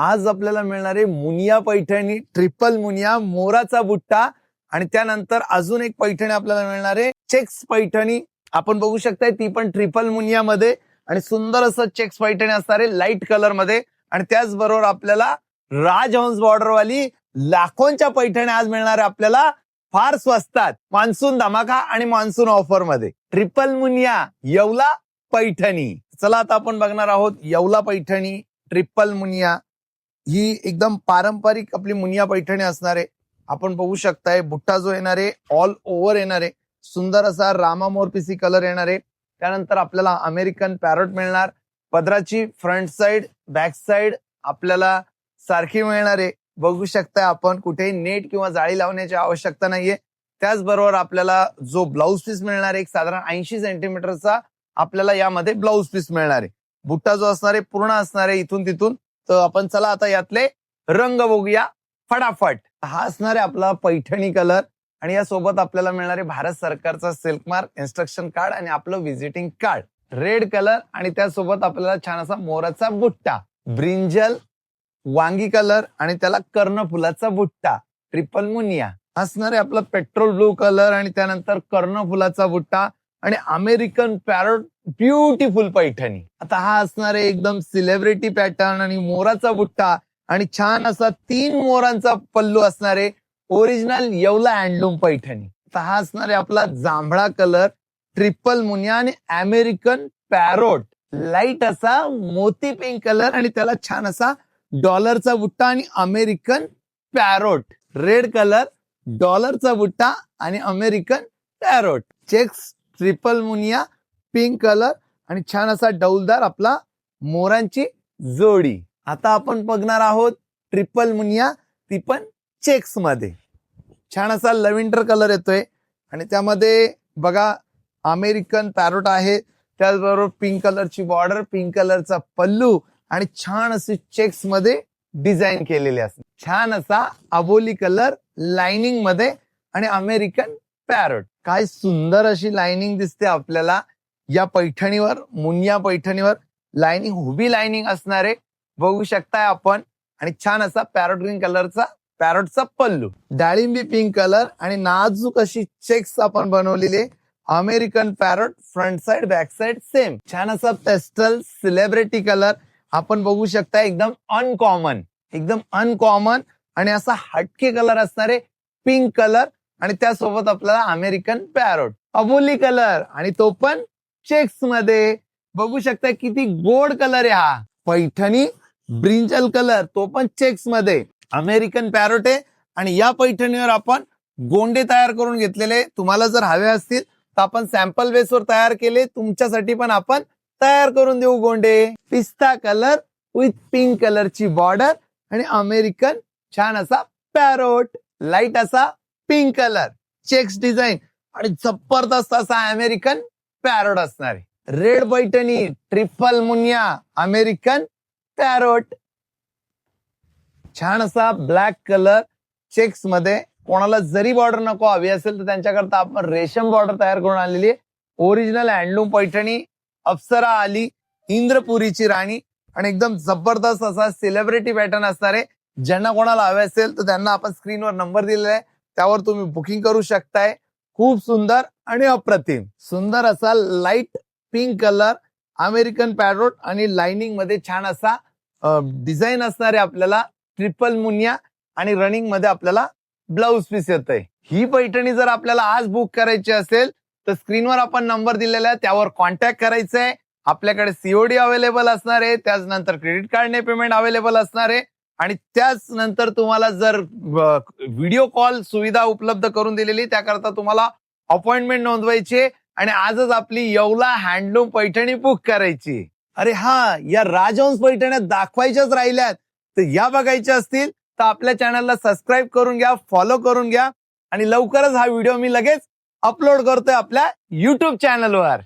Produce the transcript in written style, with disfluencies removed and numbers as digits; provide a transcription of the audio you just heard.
आज आपल्याला मिळणारे मुनिया पैठणी, ट्रिपल मुनिया, मोराचा बुट्टा आणि त्यानंतर अजून एक पैठणी आपल्याला मिळणारे चेक्स पैठणी. आपण बघू शकताय ती पण ट्रिपल मुनिया मध्ये आणि सुंदर असं चेक्स पैठणी असणारे लाईट कलर मध्ये. आणि त्याचबरोबर आपल्याला राजहंस बॉर्डरवाली लाखोंच्या पैठणी आज मिळणार आहे आपल्याला फार स्वस्तात, मान्सून धमाका आणि मान्सून ऑफर मध्ये. ट्रिपल मुनिया येवला पैठणी. चला आता आपण बघणार आहोत येवला पैठणी, ट्रिपल मुनिया. ही एकदम पारंपरिक आपली मुनिया पैठणी असणार आहे. आपण बघू शकताय बुट्टा जो येणार आहे ऑल ओव्हर येणार आहे, सुंदर असा रामा मोरपिसी कलर येणार आहे. त्यानंतर आपल्याला अमेरिकन पॅरोट मिळणार. पदराची फ्रंट साइड बॅक साइड आपल्याला सारखी मिळणार आहे. बघू शकताय आपण कुठेही नेट किंवा जाळी लावण्याची आवश्यकता नाहीये. त्याचबरोबर आपल्याला जो ब्लाऊज पीस मिळणार आहे एक साधारण 80 सेंटीमीटरचा आपल्याला यामध्ये ब्लाऊज पीस मिळणार आहे. बुट्टा जो असणार आहे पूर्ण असणार आहे इथून तिथून. तर आपण चला आता यातले रंग बघूया फटाफट. हा असणार आहे आपला पैठणी कलर आणि यासोबत आपल्याला मिळणार आहे भारत सरकारचा सिल्क मार्क, इन्स्ट्रक्शन कार्ड आणि आपलं व्हिजिटिंग कार्ड. रेड कलर आणि त्यासोबत आपल्याला छान असा मोराचा बुट्टा, ब्रिंजल वांगी कलर आणि त्याला कर्णफुलाचा बुट्टा. ट्रिपल मुनिया असणार आहे आपला पेट्रोल ब्लू कलर आणि त्यानंतर कर्णफुलाचा बुट्टा आणि अमेरिकन पॅरोट ब्युटिफुल पैठणी. आता हा असणार आहे एकदम सेलिब्रिटी पॅटर्न आणि मोराचा बुट्टा आणि छान असा 3 मोरांचा पल्लू असणार आहे, ओरिजिनल येवला हँडलूम पैठणी. आता हा असणार आहे आपला जांभळा कलर, ट्रिपल मुनिया आणि अमेरिकन पॅरोट, लाईट असा मोती पिंक कलर आणि त्याला छान असा डॉलरचा बुट्टा आणि अमेरिकन पॅरोट. रेड कलर, डॉलरचा बुट्टा आणि अमेरिकन पॅरोट. चेक्स ट्रिपल मुनिया, पिंक कलर आणि छान असा डौलदार आपला मोरांची जोडी. आता आपण बघणार आहोत ट्रिपल मुनिया, ती पण चेक्स मध्ये. छान असा लव्हेंडर कलर येतोय आणि त्यामध्ये बघा अमेरिकन पॅरोट आहे, त्याचबरोबर पिंक कलरची बॉर्डर, पिंक कलरचा पल्लू आणि छान असे चेक्स मध्ये डिझाईन केलेले असते. छान असा अबोली कलर लाइनिंग मध्ये आणि अमेरिकन पॅरोट. काय सुंदर अशी लाइनिंग दिसते आपल्याला या पैठणीवर, मुनिया पैठणीवर. लाइनिंग उभी लाइनिंग असणार आहे बघू शकताय आपण. आणि छान असा पॅरोट ग्रीन कलरचा पॅरोटचा पल्लू, डाळिंबी पिंक कलर आणि नाजूक अशी चेक्स आपण बनवलेली. American parrot front side back side same. छान असा पेस्टल सेलिब्रिटी कलर आपण बघू शकता, एकदम अनकॉमन आणि असा हटके कलर असणारे पिंक कलर आणि त्यासोबत आपल्याला अमेरिकन पॅरोट अबोली कलर आणि तो पण चेक्स मध्ये. बघू शकता किती गोड कलर आहे हा. पैठणी ब्रिंजल कलर, तो पण चेक्स मध्ये. अमेरिकन पॅरोट आहे आणि या पैठणीवर आपण गोंडे तयार करून घेतलेले. तुम्हाला जर हवे असतील तर आपण सॅम्पल बेसवर तयार केले, तुमच्यासाठी पण आपण तयार करून देऊ गोंडे. पिस्ता कलर विथ पिंक कलरची बॉर्डर आणि अमेरिकन छान असा पॅरोट, लाईट असा पिंक कलर, चेक्स डिझाईन आणि जबरदस्त असा अमेरिकन पॅरोट असणार आहे. Red Paithani, triple Muniya, American parrot. छान असा ब्लॅक कलर चेक्स मध्ये. कोणाला जरी बॉर्डर नको हवी असेल तर त्यांच्याकरता आपण रेशम बॉर्डर तयार करून आणलेली आहे. ओरिजिनल हँडलूम पैठणी, अप्सरा आली, इंद्रपुरीची राणी आणि एकदम जबरदस्त असा सेलिब्रिटी पॅटर्न असणार आहे. ज्यांना कोणाला हवे असेल तर त्यांना आपण स्क्रीनवर नंबर दिलेला आहे, त्यावर तुम्ही बुकिंग करू शकताय. खूप सुंदर आणि अप्रतिम सुंदर असा light pink colour, American parrot आणि लाइनिंग मध्ये छान असा डिझाईन असणार आहे आपल्याला. ट्रिपल मुनिया आणि रनिंग मध्ये आपल्याला ब्लाऊज पीस येत आहे. ही पैठणी जर आपल्याला आज बुक करायची असेल तर स्क्रीनवर आपण नंबर दिलेला आहे, त्यावर कॉन्टॅक्ट करायचा आहे. आपल्याकडे सीओडी अवेलेबल असणार आहे, त्याचनंतर क्रेडिट कार्डने पेमेंट अवेलेबल असणार आहे आणि त्याच नंतर तुम्हाला जर व्हिडिओ कॉल सुविधा उपलब्ध करून दिलेली, त्याकरता तुम्हाला अपॉइंटमेंट नोंदवायची आणि आजच आपली येवला हँडलूम पैठणी बुक करायची. अरे हा, या राजहंस पैठण्या दाखवायच्याच राहिल्यात, तर या बघायच्या असतील तर आपल्या चॅनलला सबस्क्राईब करून घ्या, फॉलो करून घ्या आणि लवकरच हा व्हिडिओ मी लगेच अपलोड करतोय आपल्या युट्यूब चॅनलवर.